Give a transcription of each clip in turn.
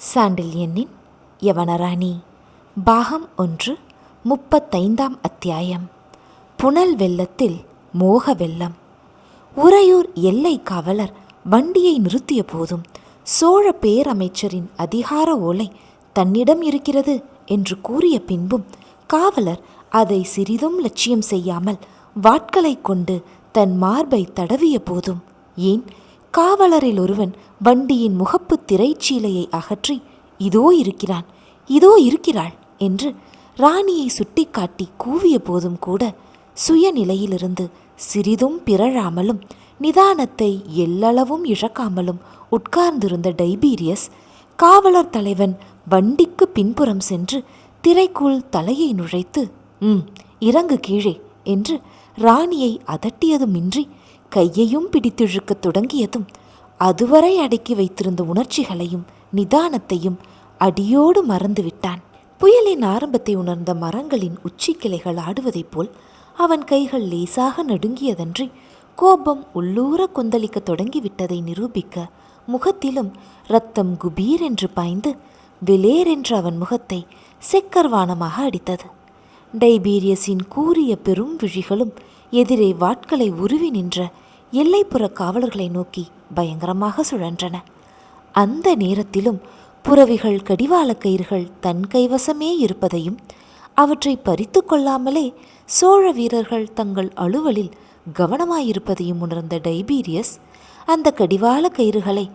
சாண்டில்யனின் யவனராணி பாகம் 1 35ஆம் அத்தியாயம். புனல் வெள்ளத்தில் மோக வெள்ளம். உறையூர் எல்லை காவலர் வண்டியை நிறுத்திய போதும் சோழ பேரமைச்சரின் அதிகார ஓலை தன்னிடம் இருக்கிறது என்று கூறிய பின்பும் காவலர் அதை சிறிதும் லட்சியம் செய்யாமல் வாட்களை கொண்டு தன் மார்பை தடவிய போதும், ஏன் காவலரில் ஒருவன் வண்டியின் முகப்பு திரைச்சீலையை அகற்றி இதோ இருக்கிறான், இதோ இருக்கிறாள் என்று ராணியை சுட்டிக்காட்டி கூவிய போதும் கூட சுயநிலையிலிருந்து சிறிதும் பிறழாமலும் நிதானத்தை எல்லளவும் இழக்காமலும் உட்கார்ந்திருந்த டைபீரியஸ் காவலர் தலைவன் வண்டிக்கு பின்புறம் சென்று திரைக்குள் தலையை நுழைத்து இறங்கு கீழே என்று ராணியை அதட்டியதுமின்றி கையையும் பிடித்திழுக்கத் தொடங்கியதும் அதுவரை அடக்கி வைத்திருந்த உணர்ச்சிகளையும் நிதானத்தையும் அடியோடு மறந்துவிட்டான். புயலின் ஆரம்பத்தை உணர்ந்த மரங்களின் உச்சி கிளைகள் ஆடுவதைப் போல் அவன் கைகள் லேசாக நடுங்கியதன்றி கோபம் உள்ளூர கொந்தளிக்க தொடங்கிவிட்டதை நிரூபிக்க முகத்திலும் இரத்தம் குபீர் என்று பாய்ந்து வெளேரென்று அவன் முகத்தை செக்கர்வானமாக அடித்தது. டைபீரியஸின் கூரிய பெரும் விழிகளும் எதிரே வாட்களை உருவி நின்ற எல்லைப்புற காவலர்களை நோக்கி பயங்கரமாக சுழன்றன. அந்த நேரத்திலும் புறவிகள் கடிவாள கயிறுகள் தன் கைவசமே இருப்பதையும் அவற்றை பறித்து கொள்ளாமலே சோழ வீரர்கள் தங்கள் அலுவலில் கவனமாயிருப்பதையும் உணர்ந்த டைபீரியஸ் அந்த கடிவாள கயிறுகளை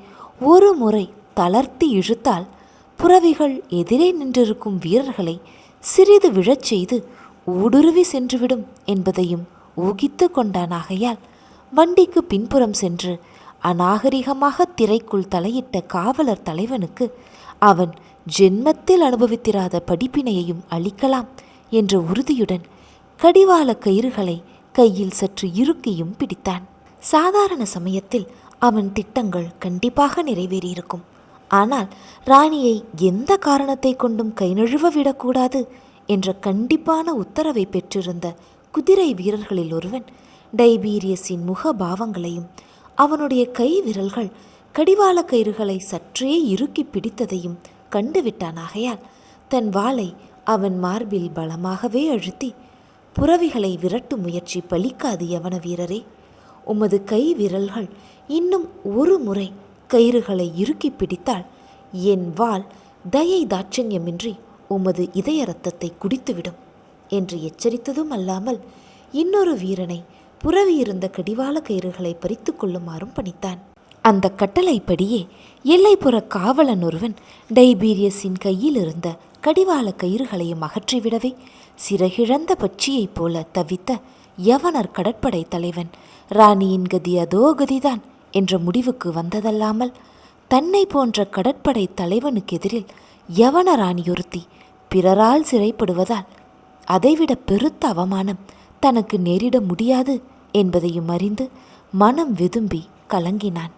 ஒரு முறை தளர்த்தி இழுத்தால் புறவிகள் எதிரே நின்றிருக்கும் வீரர்களை சிறிது விழச் செய்து ஊடுருவி சென்றுவிடும் என்பதையும் ஊகித்து கொண்டானாகையால் வண்டிக்கு பின்புறம் சென்று அநாகரிகமாக திரைக்குள் தலையிட்ட காவலர் தலைவனுக்கு அவன் ஜென்மத்தில் அனுபவித்திராத படிப்பினையையும் அளிக்கலாம் என்ற உறுதியுடன் கடிவாள கயிறுகளை கையில் சற்று இறுக்கியும் பிடித்தான். சாதாரண சமயத்தில் அவன் திட்டங்கள் கண்டிப்பாக நிறைவேறியிருக்கும். ஆனால் ராணியை எந்த காரணத்தை கொண்டும் கை நழுவ விடக்கூடாது என்ற கண்டிப்பான உத்தரவை பெற்றிருந்த குதிரை வீரர்களில் ஒருவன் டைபீரியஸின் முக பாவங்களையும் அவனுடைய கை விரல்கள் கடிவாள கயிறுகளை சற்றே இறுக்கி பிடித்ததையும் கண்டுவிட்டானாகையால் தன் வாளை அவன் மார்பில் பலமாகவே அழுத்தி, புறவிகளை விரட்டும் முயற்சி பலிக்காது யவன வீரரே, உமது கை விரல்கள் இன்னும் ஒரு முறை கயிறுகளை இறுக்கி பிடித்தால் என் வாள் தயை தாட்சண்யமின்றி உமது இதய இரத்தத்தை குடித்துவிடும் என்று எச்சரித்ததும் அல்லாமல் இன்னொரு வீரனை புறவியிருந்த கடிவாள கயிறுகளை பறித்து கொள்ளுமாறும் பணித்தான். அந்த கட்டளைப்படியே எல்லைப்புற காவலன் ஒருவன் டைபீரியஸின் கையில் இருந்த கடிவாள கயிறுகளையும் அகற்றிவிடவே சிறகிழந்த பட்சியைப் போல தவித்த யவனர் கடற்படை தலைவன் ராணியின் கதி அதோ கதிதான் என்ற முடிவுக்கு வந்ததல்லாமல் தன்னை போன்ற கடற்படை தலைவனுக்கு எதிரில் யவன ராணியொருத்தி பிறரால் சிறைப்படுவதால் அதைவிட பெருத்த அவமானம் தனக்கு நேரிட முடியாது என்பதையும் அறிந்து மனம் வெதும்பி கலங்கினான்.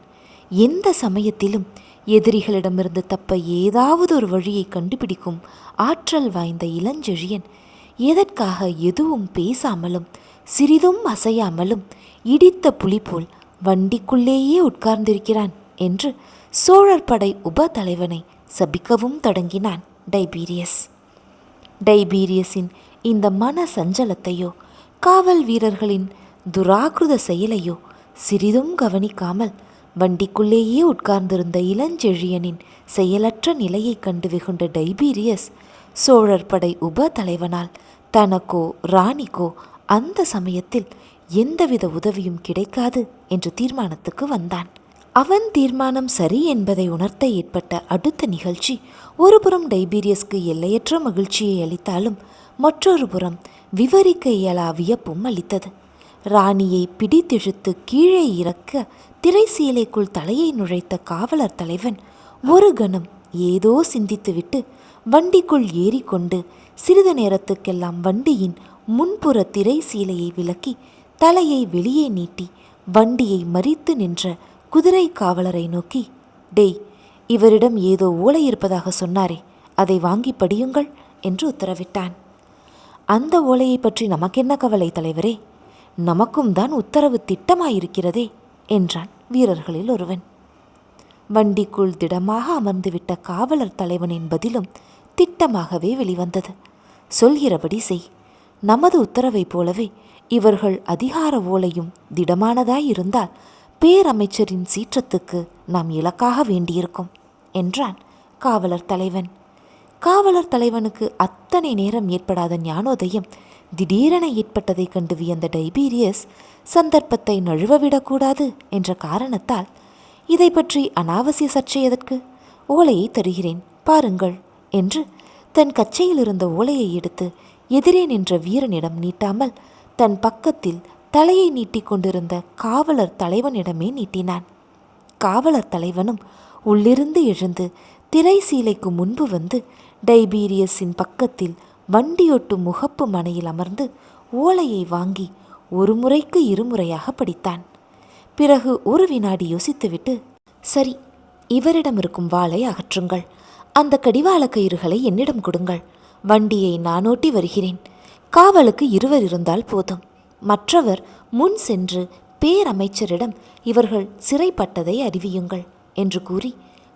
எந்த சமயத்திலும் எதிரிகளிடமிருந்து தப்ப ஏதாவது ஒரு வழியை கண்டுபிடிக்கும் ஆற்றல் வாய்ந்த இளஞ்செழியன் எதற்காக எதுவும் பேசாமலும் சிறிதும் அசையாமலும் இடித்த புலி போல் வண்டிக்குள்ளேயே உட்கார்ந்திருக்கிறான் என்று சோழர் படை உப தலைவனை சபிக்கவும் தொடங்கினான் டைபீரியஸ். டைபீரியஸின் இந்த மன சஞ்சலத்தையோ காவல் வீரர்களின் துராகிருத செயலையோ சிறிதும் கவனிக்காமல் வண்டிக்குள்ளேயே உட்கார்ந்திருந்த இளஞ்செழியனின் செயலற்ற நிலையை கண்டு வெகுண்ட டைபீரியஸ் சோழர் படை உப தலைவனால் தனக்கோ ராணிக்கோ அந்த சமயத்தில் எந்தவித உதவியும் கிடைக்காது என்ற தீர்மானத்துக்கு வந்தான். அவன் தீர்மானம் சரி என்பதை உணர்த்த ஏற்பட்ட அடுத்த நிகழ்ச்சி ஒருபுறம் டைபீரியஸ்க்கு எல்லையற்ற மகிழ்ச்சியை அளித்தாலும் மற்றொரு புறம் விவரிக்க இயலா வியப்பும் அளித்தது. ராணியை பிடித்திழுத்து கீழே இறக்க திரைசீலைக்குள் தலையை நுழைத்த காவலர் தலைவன் ஒரு கணம் ஏதோ சிந்தித்துவிட்டு வண்டிக்குள் ஏறிக்கொண்டு சிறிது நேரத்துக்கெல்லாம் வண்டியின் முன்புற திரை சீலையை விலக்கி தலையை வெளியே நீட்டி வண்டியை மறித்து நின்ற குதிரை காவலரை நோக்கி, டேய், இவரிடம் ஏதோ ஓலை இருப்பதாக சொன்னாரே, அதை வாங்கி படியுங்கள் என்று உத்தரவிட்டான். அந்த ஓலையை பற்றி நமக்கென்ன கவலை தலைவரே, நமக்கும் தான் உத்தரவு திட்டமாயிருக்கிறதே என்றான் வீரர்களில் ஒருவன். வண்டிக்குள் திடமாக அமர்ந்துவிட்ட காவலர் தலைவனின் பதிலும் திட்டமாகவே வெளிவந்தது. சொல்கிறபடி செய். நமது உத்தரவைப் போலவே இவர்கள் அதிகார ஓலையும் திடமானதாயிருந்தால் பேரமைச்சரின் சீற்றத்துக்கு நாம் இலக்காக வேண்டியிருக்கும் என்றான் காவலர் தலைவன். காவலர் தலைவனுக்கு அத்தனை நேரம் ஏற்படாத ஞானோதயம் திடீரென ஏற்பட்டதைக் கண்டு வியந்த டைபீரியஸ் சந்தர்ப்பத்தை நழுவவிடக்கூடாது என்ற காரணத்தால், இதை பற்றி அனாவசிய சர்ச்சை எதற்கு, ஓலையை தருகிறேன் பாருங்கள் என்று தன் கச்சையில் இருந்த ஓலையை எடுத்து எதிரே நின்ற வீரனிடம் நீட்டாமல் தன் பக்கத்தில் தலையை நீட்டிக் கொண்டிருந்த காவலர் தலைவனிடமே நீட்டினான். காவலர் தலைவனும் உள்ளிருந்து எழுந்து திரை சீலைக்கு முன்பு வந்து டைபீரியஸின் பக்கத்தில் வண்டியொட்டும் முகப்பு மனையில் அமர்ந்து ஓலையை வாங்கி ஒரு முறைக்கு இருமுறையாக படித்தான். பிறகு ஒரு வினாடி யோசித்துவிட்டு, சரி, இவரிடம் இருக்கும் வாளை அகற்றுங்கள், அந்த கடிவாள கயிறுகளை என்னிடம் கொடுங்கள், வண்டியை நான் ஓட்டி வருகிறேன், காவலுக்கு 2 இருந்தால் போதும், மற்றவர் முன் சென்று பேரமைச்சரிடம் இவர்கள் சிறைப்பட்டதை அறிவியுங்கள் என்று கூறி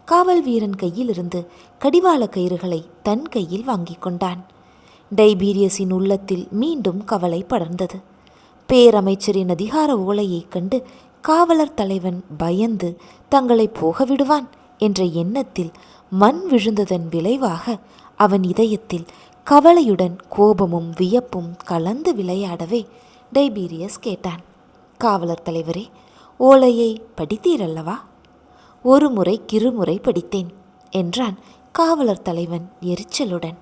காவல் வீரன் கையிலிருந்து கடிவாள கயிறுகளை தன் கையில் வாங்கி கொண்டான். டைபீரியஸின் உள்ளத்தில் மீண்டும் கவலை படர்ந்தது. பேரமைச்சரின் அதிகார ஓலையைக் கண்டு காவலர் தலைவன் பயந்து தங்களை போக விடுவான் என்ற எண்ணத்தில் மண் விழுந்ததன் விளைவாக அவன் இதயத்தில் கவலையுடன் கோபமும் வியப்பும் கலந்து விளையாடவே டைபீரியஸ் கேட்டான், காவலர் தலைவரே, ஓலையை படித்தீரல்லவா? 1 முறை 2 முறை படித்தேன் என்றான் காவலர் தலைவன் எரிச்சலுடன்.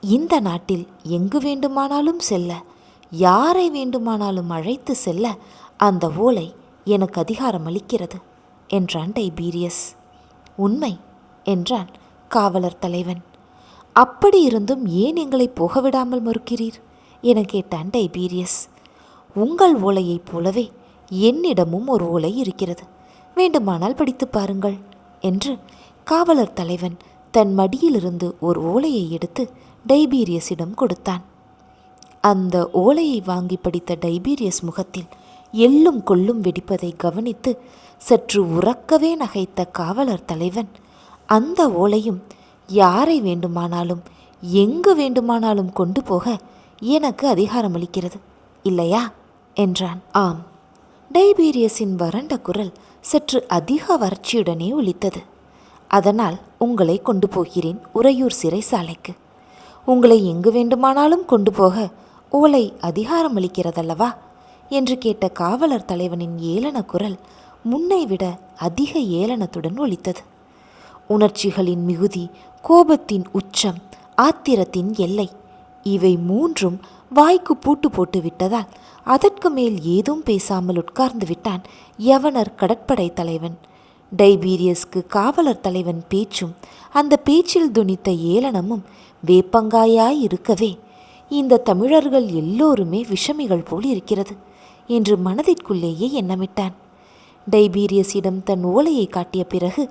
இந்த நாட்டில் எங்கு வேண்டுமானாலும் செல்ல, யாரை வேண்டுமானாலும் அழைத்து செல்ல அந்த ஓலை எனக்கு அதிகாரம் அளிக்கிறது என்றான் டைபீரியஸ். உண்மை என்றான் காவலர் தலைவன். அப்படி இருந்தும் ஏன் எங்களை போகவிடாமல் மறுக்கிறீர் என கேட்டான் டைபீரியஸ். உங்கள் ஓலையைப் போலவே என்னிடமும் ஒரு ஓலை இருக்கிறது, வேண்டுமானால் படித்து பாருங்கள் என்று காவலர் தலைவன் தன் மடியிலிருந்து ஒரு ஓலையை எடுத்து டைபீரியஸிடம் கொடுத்தான். அந்த ஓலையை வாங்கி படித்த டைபீரியஸ் முகத்தில் எள்ளும் கொள்ளும் வெடிப்பதை கவனித்து சற்று உறக்கவே நகைத்த காவலர் தலைவன், அந்த ஓலையும் யாரை வேண்டுமானாலும் எங்கு வேண்டுமானாலும் கொண்டு போக எனக்கு அதிகாரம் அளிக்கிறது இல்லையா என்றான். ஆம். டைபீரியஸின் வறண்ட குரல் சற்று அதிக வறட்சியுடனே ஒலித்தது. அதனால் உங்களை கொண்டு போகிறேன் உறையூர் சிறைசாலைக்கு. உங்களை எங்கு வேண்டுமானாலும் கொண்டு போக ஓலை அதிகாரம் அளிக்கிறதல்லவா என்று கேட்ட காவலர் தலைவனின் ஏளன குரல் முன்னை விட அதிக ஏளனத்துடன் ஒலித்தது. உணர்ச்சிகளின் மிகுதி, கோபத்தின் உச்சம், ஆத்திரத்தின் எல்லை, இவை 3ம் வாய்க்கு பூட்டு போட்டு விட்டதால் அதற்கு மேல் ஏதும் பேசாமல் உட்கார்ந்து விட்டான் யவனர் கடற்படை தலைவன். டைபீரியஸ்க்கு காவலர் தலைவன் பேச்சும் அந்த பேச்சில் துணித்த ஏளனமும் வேப்பங்காயாய் இருக்கவே, இந்த தமிழர்கள் எல்லோருமே விஷமிகள் போல் இருக்கிறது என்று மனதிற்குள்ளேயே எண்ணமிட்டான். டைபீரியஸிடம் தன் ஓலையை காட்டிய பிறகு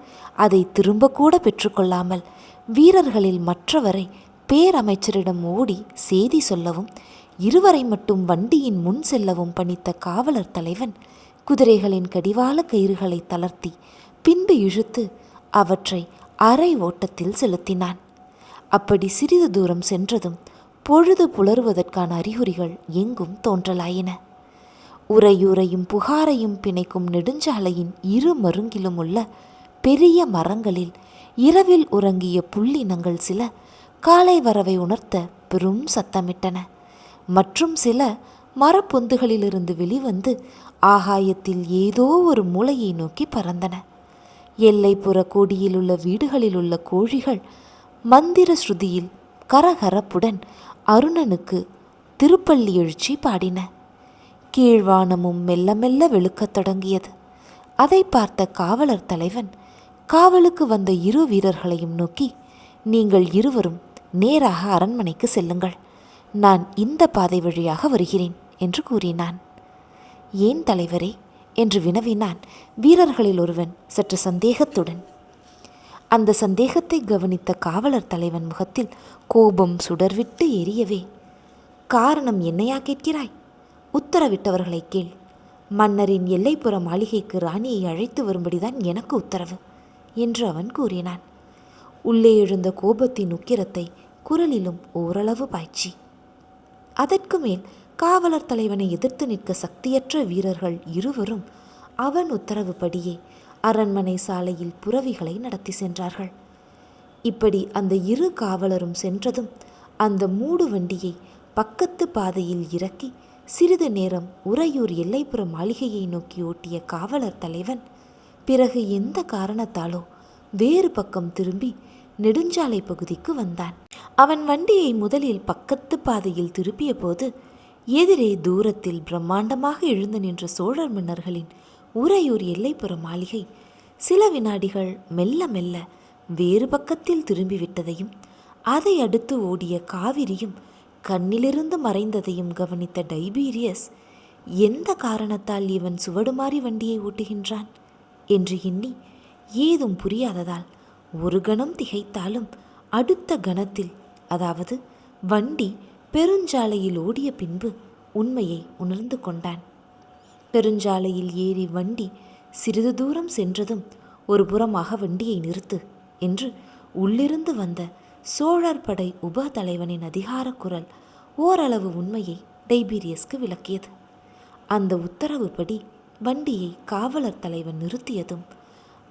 அதை திரும்ப கூட பெற்றுக்கொள்ளாமல் வீரர்களில் மற்றவரை பேரமைச்சரிடம் ஓடி செய்தி சொல்லவும் 2 மட்டும் வண்டியின் முன் செல்லவும் பணித்த காவலர் தலைவன் குதிரைகளின் கடிவாள கயிறுகளை தளர்த்தி பின்பு இழுத்து அவற்றை அரை ஓட்டத்தில் செலுத்தினான். அப்படி சிறிது தூரம் சென்றதும் பொழுது புலருவதற்கான அறிகுறிகள் எங்கும் தோன்றலாயின. உறையூரையும் புகாரையும் பிணைக்கும் நெடுஞ்சாலையின் 2 மருங்கிலும் உள்ள பெரிய மரங்களில் இரவில் உறங்கிய புள்ளினங்கள் சில காலை வரவை உணர்த்த பெரும் சத்தமிட்டன. மற்றும் சில மரப்பொந்துகளிலிருந்து வெளிவந்து ஆகாயத்தில் ஏதோ ஒரு மூலையை நோக்கி பறந்தன. எல்லைப்புற கோடியில் உள்ள வீடுகளில் உள்ள கோழிகள் மந்திர ஸ்ருதியில் கரகரப்புடன் அருணனுக்கு திருப்பள்ளி எழுச்சி பாடின. கீழ்வானமும் மெல்ல மெல்ல வெளுக்கத் தொடங்கியது. அதை பார்த்த காவலர் தலைவன் காவலுக்கு வந்த 2 வீரர்களையும் நோக்கி, நீங்கள் 2வரும் நேராக அரண்மனைக்கு செல்லுங்கள், நான் இந்த பாதை வழியாக வருகிறேன் என்று கூறினான். ஏன் தலைவரே என்று வினவினான் வீரர்களில் ஒருவன் சற்று சந்தேகத்துடன். அந்த சந்தேகத்தை கவனித்த காவலர் தலைவன் முகத்தில் கோபம் சுடர்விட்டு எரியவே, காரணம் என்னையா கேட்கிறாய்? உத்தரவிட்டவர்களை கேள். மன்னரின் எல்லைப்புற மாளிகைக்கு ராணியை அழைத்து வரும்படிதான் எனக்கு உத்தரவு என்று அவன் கூறினான். உள்ளே எழுந்த கோபத்தின் உக்கிரத்தை குரலிலும் ஓரளவு பாய்ச்சி. அதற்கு மேல் காவலர் தலைவனை எதிர்த்து நிற்க சக்தியற்ற வீரர்கள் இருவரும் அவன் உத்தரவுப்படியே அரண்மனை சாலையில் புரவிகளை நடத்தி சென்றார்கள். இப்படி அந்த இரு காவலரும் சென்றதும் அந்த மூடு வண்டியை பக்கத்து பாதையில் இறக்கி சிறிது நேரம் உறையூர் எல்லைப்புற மாளிகையை நோக்கி ஓட்டிய காவலர் தலைவன் பிறகு எந்த காரணத்தாலோ வேறு பக்கம் திரும்பி நெடுஞ்சாலை பகுதிக்கு வந்தான். அவன் வண்டியை முதலில் பக்கத்து பாதையில் திருப்பிய போது எதிரே தூரத்தில் பிரம்மாண்டமாக எழுந்து நின்ற சோழர் மன்னர்களின் உறையூர் எல்லைப்புற மாளிகை சில வினாடிகள் மெல்ல மெல்ல வேறு பக்கத்தில் திரும்பிவிட்டதையும் அதை அடுத்து ஓடிய காவிரியும் கண்ணிலிருந்து மறைந்ததையும் கவனித்த டைபீரியஸ் எந்த காரணத்தால் இவன் சுவடுமாறி வண்டியை ஓட்டுகின்றான் என்று எண்ணி ஏதும் புரியாததால் ஒரு கணம் திகைத்தாலும் அடுத்த கணத்தில், அதாவது வண்டி பெருஞ்சாலையில் ஓடிய பின்பு உண்மையை உணர்ந்து கொண்டான். பெருஞ்சாலையில் ஏறி வண்டி சிறிது தூரம் சென்றதும் ஒரு புறமாக வண்டியை நிறுத்து என்று உள்ளிருந்து வந்த சோழர் படை உப தலைவனின் அதிகார குரல் ஓரளவு உண்மையை டைபீரியஸ்க்கு விளக்கியது. அந்த உத்தரவுப்படி வண்டியை காவலர் தலைவன் நிறுத்தியதும்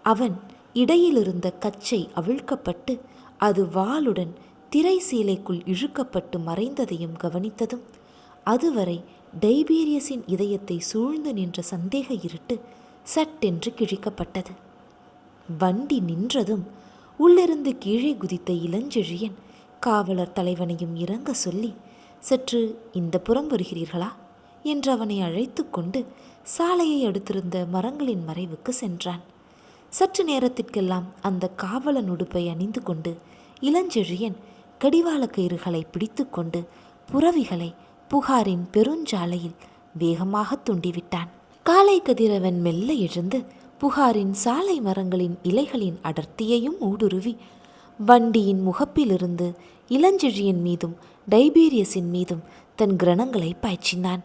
அவன் இடையிலிருந்த கச்சை அவிழ்க்கப்பட்டு அது வாளுடன் திரை சீலைக்குள் இழுக்கப்பட்டு மறைந்ததையும் கவனித்ததும் அதுவரை டைபீரியஸின் இதயத்தை சூழ்ந்து நின்ற சந்தேக இருட்டு சட்டென்று கிழிக்கப்பட்டது. வண்டி நின்றதும் உள்ளிருந்து கீழே குதித்த இளஞ்செழியன் காவலர் தலைவனையும் இறங்க சொல்லி, சற்று இந்த புறம் வருகிறீர்களா என்று அவனை அழைத்து கொண்டு சாலையை அடுத்திருந்த மரங்களின் மறைவுக்கு சென்றான். சற்று நேரத்திற்கெல்லாம் அந்த காவலன் உடுப்பை அணிந்து கொண்டு இளஞ்செழியன் கடிவாள கயிறுகளை பிடித்து கொண்டு புரவிகளை புகாரின் பெருஞ்சாலையில் வேகமாக தூண்டிவிட்டான். காலை கதிரவன் மெல்ல எழுந்து புகாரின் சாலை மரங்களின் இலைகளின் அடர்த்தியையும் ஊடுருவி வண்டியின் முகப்பிலிருந்து இளஞ்செழியன் மீதும் டைபீரியஸின் மீதும் தன் கிரணங்களை பாய்ச்சினான்.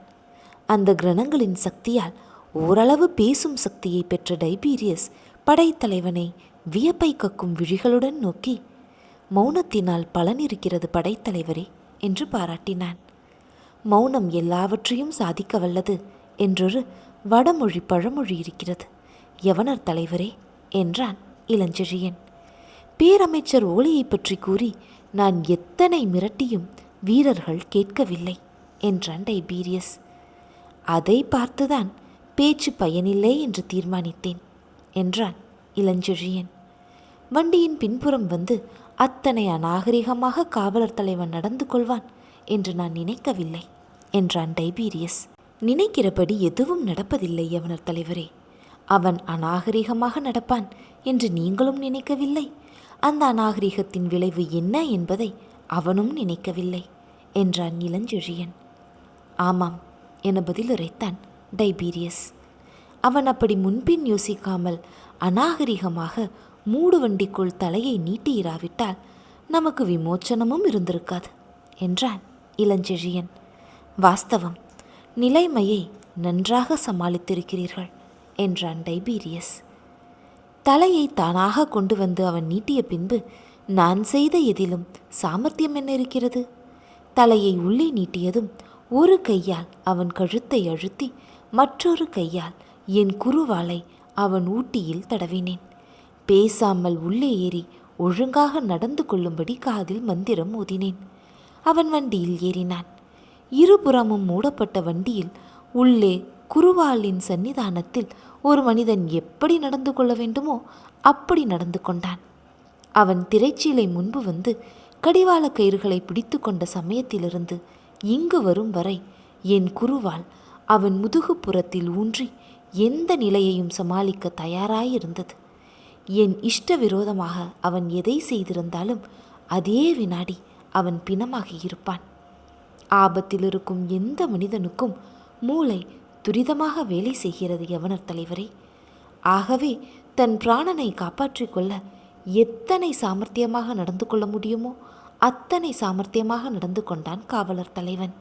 அந்த கிரணங்களின் சக்தியால் ஓரளவு பேசும் சக்தியை பெற்ற டைபீரியஸ் படைத்தலைவனை வியப்பை கக்கும் விழிகளுடன் நோக்கி, மௌனத்தினால் பலன் இருக்கிறது படைத்தலைவரே என்று பாராட்டினான். மௌனம் எல்லாவற்றையும் சாதிக்க வல்லது என்றொரு வடமொழி பழமொழி இருக்கிறது யவனர் தலைவரே என்றான் இளஞ்செழியன். பேரமைச்சர் ஓலையை பற்றி கூறி நான் எத்தனை மிரட்டியும் வீரர்கள் கேட்கவில்லை என்றான் டைபீரியஸ். அதை பார்த்துதான் பேச்சு பயனில்லை என்று தீர்மானித்தேன் என்றான் இளஞ்செழியன். வண்டியின் பின்புறம் வந்து அத்தனை அநாகரிகமாக காவலர் தலைவன் நடந்து கொள்வான் என்று நான் நினைக்கவில்லை என்றான் டைபீரியஸ். நினைக்கிறபடி எதுவும் நடப்பதில்லை யவனர் தலைவரே. அவன் அநாகரிகமாக நடப்பான் என்று நீங்களும் நினைக்கவில்லை. அந்த அநாகரிகத்தின் விளைவு என்ன என்பதை அவனும் நினைக்கவில்லை என்றான் இளஞ்செழியன். ஆமாம் என பதிலுரைத்தான் டைபீரியஸ். அவன் அப்படி முன்பின் யோசிக்காமல் அநாகரிகமாக மூடு வண்டிக்குள் தலையை நீட்டியிராவிட்டால் நமக்கு விமோச்சனமும் இருந்திருக்காது என்றான் இளஞ்செழியன். வாஸ்தவம், நிலைமையை நன்றாக சமாளித்திருக்கிறீர்கள் என்றான் டைபீரியஸ். தலையை தானாக கொண்டு வந்து அவன் நீட்டிய பின்பு நான் செய்த எதிலும் சாமர்த்தியம் என்ன இருக்கிறது? தலையை உள்ளே நீட்டியதும் ஒரு கையால் அவன் கழுத்தை அழுத்தி மற்றொரு கையால் என் குருவாலை அவன் ஊட்டியில் தடவினேன். பேசாமல் உள்ளே ஏறி ஒழுங்காக நடந்து கொள்ளும்படி காதில் மந்திரம் ஊதினேன். அவன் வண்டியில் ஏறினான். இருபுறமும் மூடப்பட்ட வண்டியில் உள்ளே குருவாலின் சன்னிதானத்தில் ஒரு மனிதன் எப்படி நடந்து கொள்ள வேண்டுமோ அப்படி நடந்து கொண்டான். அவன் திரைச்சீலை முன்பு வந்து கடிவாள கயிறுகளை பிடித்து கொண்ட சமயத்திலிருந்து இங்கு வரும் வரை என் குருவால் அவன் முதுகுப்புறத்தில் ஊன்றி எந்த நிலையையும் சமாளிக்க தயாராயிருந்தது. என் இஷ்ட விரோதமாக அவன் எதை செய்திருந்தாலும் அதே வினாடி அவன் பிணமாகி இருப்பான். ஆபத்தில் இருக்கும் எந்த மனிதனுக்கும் மூளை துரிதமாக வேலை செய்கிறது யவனர் தலைவரே. ஆகவே தன் பிராணனை காப்பாற்றிக் கொள்ள எத்தனை சாமர்த்தியமாக நடந்து கொள்ள முடியுமோ அத்தனை சாமர்த்தியமாக நடந்து கொண்டான் காவலர் தலைவன்.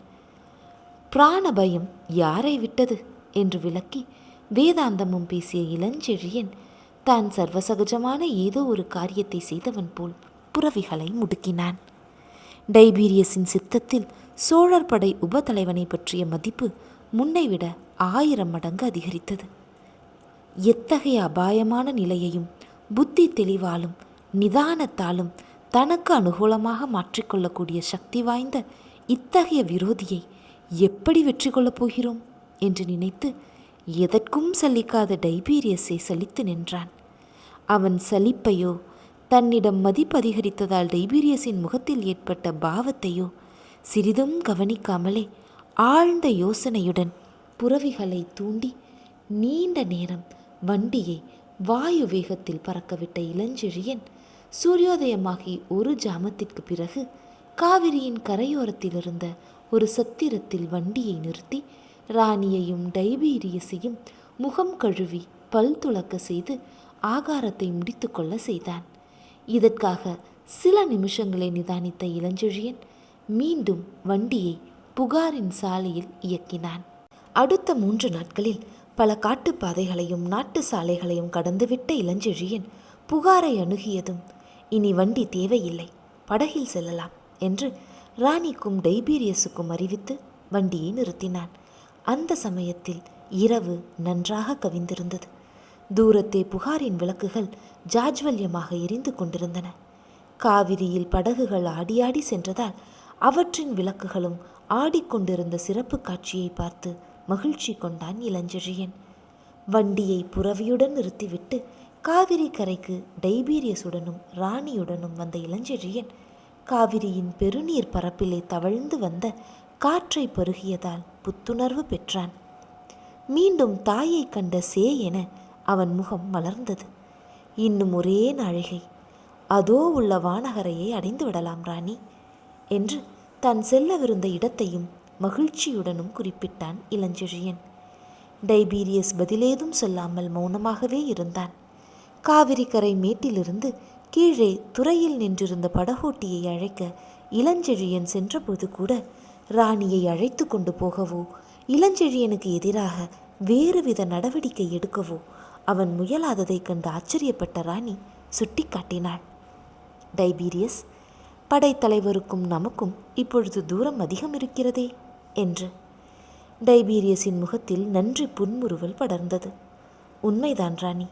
பிராண பயம் யாரை விட்டது என்று விளக்கி வேதாந்தமும் பேசிய இளஞ்செழியன் தான் சர்வசகஜமான ஏதோ ஒரு காரியத்தை செய்தவன் போல் புறவிகளை முடுக்கினான். டைபீரியஸின் சித்தத்தில் சோழர் படை உபதலைவனை பற்றிய மதிப்பு முன்னைவிட 1000 மடங்கு அதிகரித்தது. எத்தகைய அபாயமான நிலையையும் புத்தி தெளிவாலும் நிதானத்தாலும் தனக்கு அனுகூலமாக மாற்றிக்கொள்ளக்கூடிய சக்தி வாய்ந்த இத்தகைய விரோதியை எப்படி வெற்றி கொள்ளப் போகிறோம் என்று நினைத்து எதற்கும் சலிக்காத டைபீரியஸை சலித்து நின்றான். அவன் சலிப்பையோ தன்னிடம் மதிப்பு அதிகரித்ததால் டைபீரியஸின் முகத்தில் ஏற்பட்ட பாவத்தையோ சிறிதும் கவனிக்காமலே ஆழ்ந்த யோசனையுடன் புறவிகளை தூண்டி நீண்ட நேரம் வண்டியை வாயு வேகத்தில் பறக்கவிட்ட இளஞ்செழியன் சூரியோதயமாகி 1 ஜாமத்திற்கு பிறகு காவிரியின் கரையோரத்தில் இருந்த ஒரு சத்திரத்தில் வண்டியை நிறுத்தி ராணியையும் டைபீரியஸையும் முகம் கழுவி பல் துலக்க செய்து ஆகாரத்தை முடித்து கொள்ள செய்தான். இதற்காக சில நிமிஷங்களை நிதானித்த இளஞ்செழியன் மீண்டும் வண்டியை புகாரின் சாலையில் இயக்கினான். அடுத்த 3 நாட்களில் பல காட்டுப்பாதைகளையும் நாட்டு சாலைகளையும் கடந்துவிட்ட இளஞ்செழியன் புகாரை அணுகியதும் இனி வண்டி தேவையில்லை, படகில் செல்லலாம் என்று ராணிக்கும் டைபீரியஸுக்கும் அறிவித்து வண்டியை நிறுத்தினான். அந்த சமயத்தில் இரவு நன்றாக கவிந்திருந்தது. தூரத்தே புகாரின் விளக்குகள் ஜாஜ்வல்யமாக எரிந்து கொண்டிருந்தன. காவிரியில் படகுகள் ஆடியாடி சென்றதால் அவற்றின் விளக்குகளும் ஆடிக்கொண்டிருந்த சிறப்பு காட்சியை பார்த்து மகிழ்ச்சி கொண்டான் இளஞ்செழியன். வண்டியை புறவியுடன் நிறுத்திவிட்டு காவிரி கரைக்கு டைபீரியஸுடனும் ராணியுடனும் வந்த இளஞ்செழியன் காவிரியின் பெருநீர் பரப்பிலே தவழ்ந்து வந்த காற்றை பருகியதால் புத்துணர்வு பெற்றான். மீண்டும் தாயை கண்ட சே என அவன் முகம் மலர்ந்தது. இன்னும் ஒரே நாழிகை, அதோ உள்ள வானகரையை அடைந்து விடலாம் ராணி என்று தான் செல்லவிருந்த இடத்தையும் மகிழ்ச்சியுடனும் குறிப்பிட்டான் இளஞ்செழியன். டைபீரியஸ் பதிலேதும் சொல்லாமல் மௌனமாகவே இருந்தான். காவிரி கரை மேட்டிலிருந்து கீழே துறையில் நின்றிருந்த படகோட்டியை அழைக்க இளஞ்செழியன் சென்றபோது கூட ராணியை அழைத்து கொண்டு போகவோ இளஞ்செழியனுக்கு எதிராக வேறுவித நடவடிக்கை எடுக்கவோ அவன் முயலாததைக் கண்டு ஆச்சரியப்பட்ட ராணி சுட்டி காட்டினாள். டைபீரியஸ், படைத்தலைவருக்கும் நமக்கும் இப்பொழுது தூரம் அதிகம் இருக்கிறதே என்று. டைபீரியஸின் முகத்தில் நன்றி புன்முறுவல் படர்ந்தது. உண்மைதான் ராணி,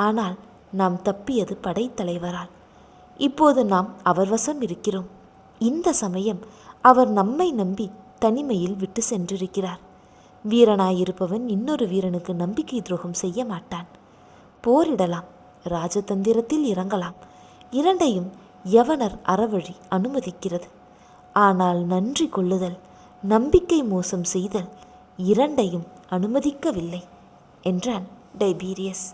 ஆனால் நாம் தப்பியது படைத்தலைவரால். இப்போது நாம் அவர் வசம் இருக்கிறோம். இந்த சமயம் அவர் நம்மை நம்பி தனிமையில் விட்டு சென்றிருக்கிறார். வீரனாயிருப்பவன் இன்னொரு வீரனுக்கு நம்பிக்கை துரோகம் செய்ய மாட்டான். போரிடலாம், ராஜதந்திரத்தில் இறங்கலாம், இரண்டையும் யவனர் அறவழி அனுமதிக்கிறது. ஆனால் நன்றி கொள்ளுதல், நம்பிக்கை மோசம் செய்தல் இரண்டையும் அனுமதிக்கவில்லை என்றான் டைபீரியஸ்.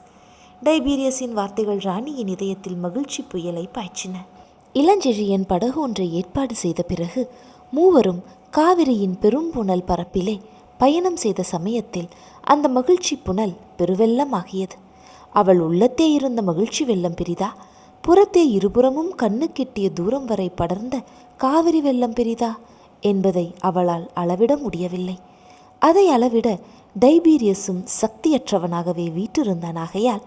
டைபீரியஸின் வார்த்தைகள் ராணியின் இதயத்தில் மகிழ்ச்சி புயலை பாய்ச்சின. இளஞ்செழியன் படகு ஒன்றை ஏற்பாடு செய்த பிறகு மூவரும் காவிரியின் பெரும்புணல் பரப்பிலே பயணம் செய்த சமயத்தில் அந்த மகிழ்ச்சி புனல் பெருவெள்ளமாகியது. அவள் உள்ளத்தே இருந்த மகிழ்ச்சி வெள்ளம் பெரிதா, புறத்தே இருபுறமும் கண்ணு கெட்டிய தூரம் வரை படர்ந்த காவிரி வெள்ளம் பெரிதா என்பதை அவளால் அளவிட முடியவில்லை. அதை அளவிட டைபீரியஸும் சக்தியற்றவனாகவே வீற்றிருந்தானாகையால்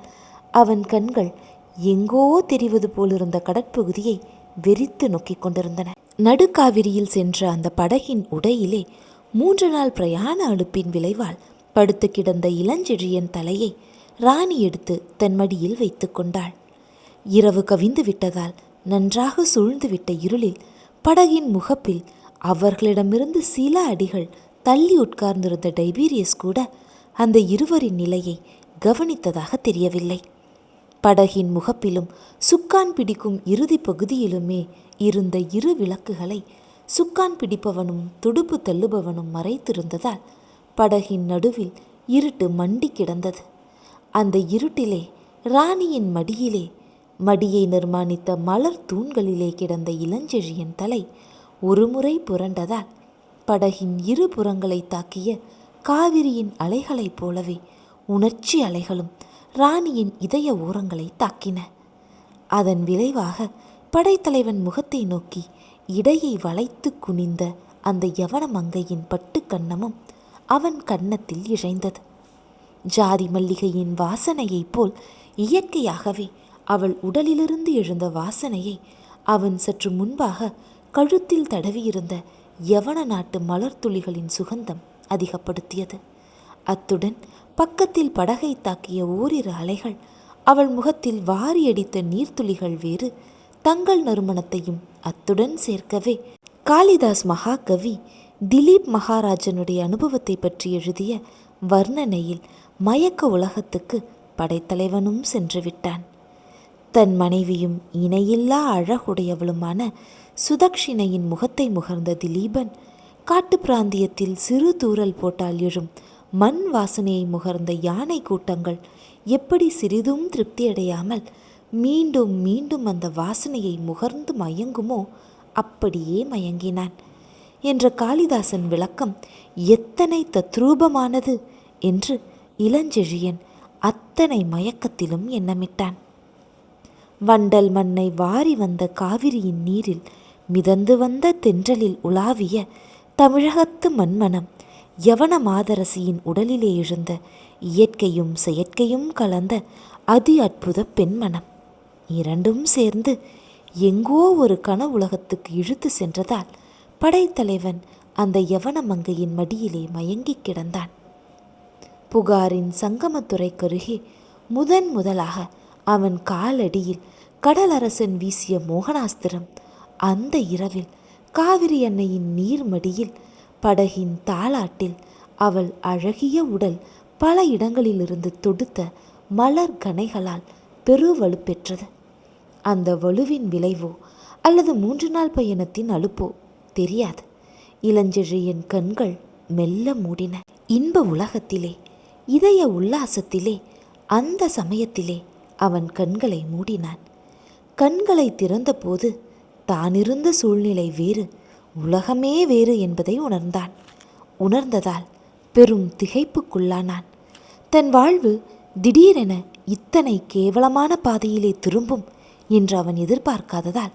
அவன் கண்கள் எங்கோ தெரிவது போலிருந்த கடற்பகுதியை வெறித்து நோக்கிக் கொண்டிருந்தன. நடுக்காவிரியில் சென்ற அந்த படகின் உடையிலே 3 நாள் பிரயாண அலுப்பின் விளைவால் படுத்து கிடந்த இளஞ்செழியன் தலையை ராணி எடுத்து தன் மடியில் வைத்து கொண்டாள். இரவு கவிந்து விட்டதால் நன்றாக சூழ்ந்துவிட்ட இருளில் படகின் முகப்பில் அவர்களிடமிருந்து சில அடிகள் தள்ளி உட்கார்ந்திருந்த டைபீரியஸ் கூட அந்த இருவரின் நிலையை கவனித்ததாக தெரியவில்லை. படகின் முகப்பிலும் சுக்கான் பிடிக்கும் இறுதி பகுதியிலுமே இருந்த 2 விளக்குகளை சுக்கான் பிடிப்பவனும் துடுப்பு தள்ளுபவனும் மறைத்திருந்ததால் படகின் நடுவில் இருட்டு மண்டி கிடந்தது. அந்த இருட்டிலே ராணியின் மடியிலே, மடியை நிர்மாணித்த மலர் தூண்களிலே கிடந்த இளஞ்செழியன் தலை ஒருமுறை புரண்டதால் படகின் 2 புறங்களை தாக்கிய காவிரியின் அலைகளைப் போலவே உணர்ச்சி அலைகளும் ராணியின் இதய ஓரங்களை தாக்கின. அதன் விளைவாக படைத்தலைவன் முகத்தை நோக்கி இடையை வளைத்து குனிந்த அந்த யவன மங்கையின் பட்டு கன்னமும் அவன் கன்னத்தில் இழைந்தது. ஜாதி மல்லிகையின் வாசனையைப் போல் இயற்கையாகவே அவள் உடலிலிருந்து எழுந்த வாசனையை அவன் சற்று முன்பாக கழுத்தில் தடவியிருந்த யவன நாட்டு மலர் துளிகளின் சுகந்தம் அதிகப்படுத்தியது. அத்துடன் பக்கத்தில் படகை தாக்கிய ஓரிரு அலைகள் அவள் முகத்தில் வாரியடித்த நீர்த்துளிகள் வேறு தங்கள் நறுமணத்தையும் அத்துடன் சேர்க்கவே காளிதாஸ் மகாகவி திலீப் மகாராஜனுடைய அனுபவத்தை பற்றி எழுதிய வர்ணனையில் மயக்க உலகத்துக்கு படைத்தலைவனும் சென்று விட்டான். தன் மனைவியும் இணையில்லா அழகுடையவளுமான சுதக்ஷிணையின் முகத்தை முகர்ந்த திலீபன் காட்டு பிராந்தியத்தில் சிறு தூறல் போட்டால் எழும் மண் வாசனையை முகர்ந்த யானை கூட்டங்கள் எப்படி சிறிதும் திருப்தியடையாமல் மீண்டும் மீண்டும் அந்த வாசனையை முகர்ந்து மயங்குமோ அப்படியே மயங்கினான் என்ற காளிதாசன் விளக்கம் எத்தனை தத்ரூபமானது என்று இளஞ்செழியன் அத்தனை மயக்கத்திலும் எண்ணமிட்டான். வண்டல் மண்ணை வாரி வந்த காவிரியின் நீரில் மிதந்து வந்த தென்றலில் உலாவிய தமிழகத்து மண்மனம் யவன மாதரசியின் உடலிலே எழுந்த இயற்கையும் செயற்கையும் கலந்த அதி அற்புத பெண்மனம் இரண்டும் சேர்ந்து எங்கோ ஒரு கனவுலகத்துக்கு இழுத்து சென்றதால் படைத்தலைவன் அந்த யவன மங்கையின் மடியிலே மயங்கி கிடந்தான். புகாரின் சங்கமத்துறைக்கருகே முதலாக அவன் காலடியில் கடலரசன் வீசிய மோகனாஸ்திரம் அந்த இரவில் காவிரி அன்னையின் நீர்மடியில் படகின் தாளாட்டில் அவள் அழகிய உடல் பல இடங்களிலிருந்து தொடுத்த மலர் கணைகளால் பெருவலுப்பெற்றது. அந்த வலுவின் விளைவோ அல்லது 3 நாள் பயணத்தின் அலுப்போ தெரியாது. இளஞ்செழியன் கண்கள் மெல்ல மூடின. இன்ப உலகத்திலே, இதய உல்லாசத்திலே, அந்த சமயத்திலே அவன் கண்களை மூடினான். கண்களை திறந்தபோது தானிருந்த சூழ்நிலை வேறு, உலகமே வேறு என்பதை உணர்ந்தான். உணர்ந்ததால் பெரும் திகைப்புக்குள்ளானான். தன் வாழ்வு திடீரென இத்தனை கேவலமான பாதையிலே திரும்பும் என்று அவன் எதிர்பார்க்காததால்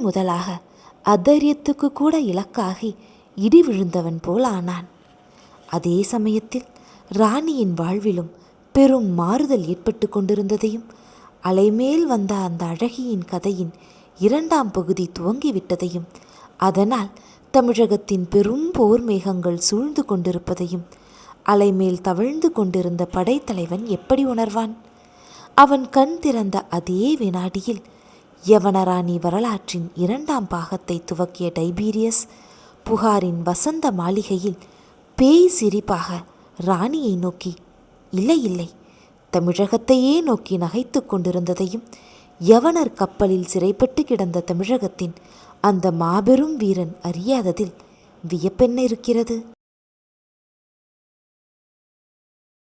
முதலாக அதைரியத்துக்கு கூட இலக்காகி இடி விழுந்தவன் போல் ஆனான். அதே சமயத்தில் ராணியின் வாழ்விலும் பெரும் மாறுதல் ஏற்பட்டு கொண்டிருந்ததையும் அலைமேல் வந்த அந்த அழகியின் கதையின் 2ஆம் பகுதி துவங்கிவிட்டதையும் அதனால் தமிழகத்தின் பெரும் போர் மேகங்கள் சூழ்ந்து கொண்டிருப்பதையும் அலைமேல் தவழ்ந்து கொண்டிருந்த படைத்தலைவன் எப்படி உணர்வான்? அவன் கண் திறந்த அதே வினாடியில் யவனராணி வரலாற்றின் 2ஆம் பாகத்தை துவக்கிய டைபீரியஸ் புகாரின் வசந்த மாளிகையில் பேய் சிரிப்பாக ராணியை நோக்கி இல்லை தமிழகத்தையே நோக்கி நகைத்து கொண்டிருந்ததையும் யவனர் கப்பலில் சிறைப்பட்டு கிடந்த தமிழகத்தின் அந்த மாபெரும் வீரன் அறியாததில் வியப்பென்ன இருக்கிறது?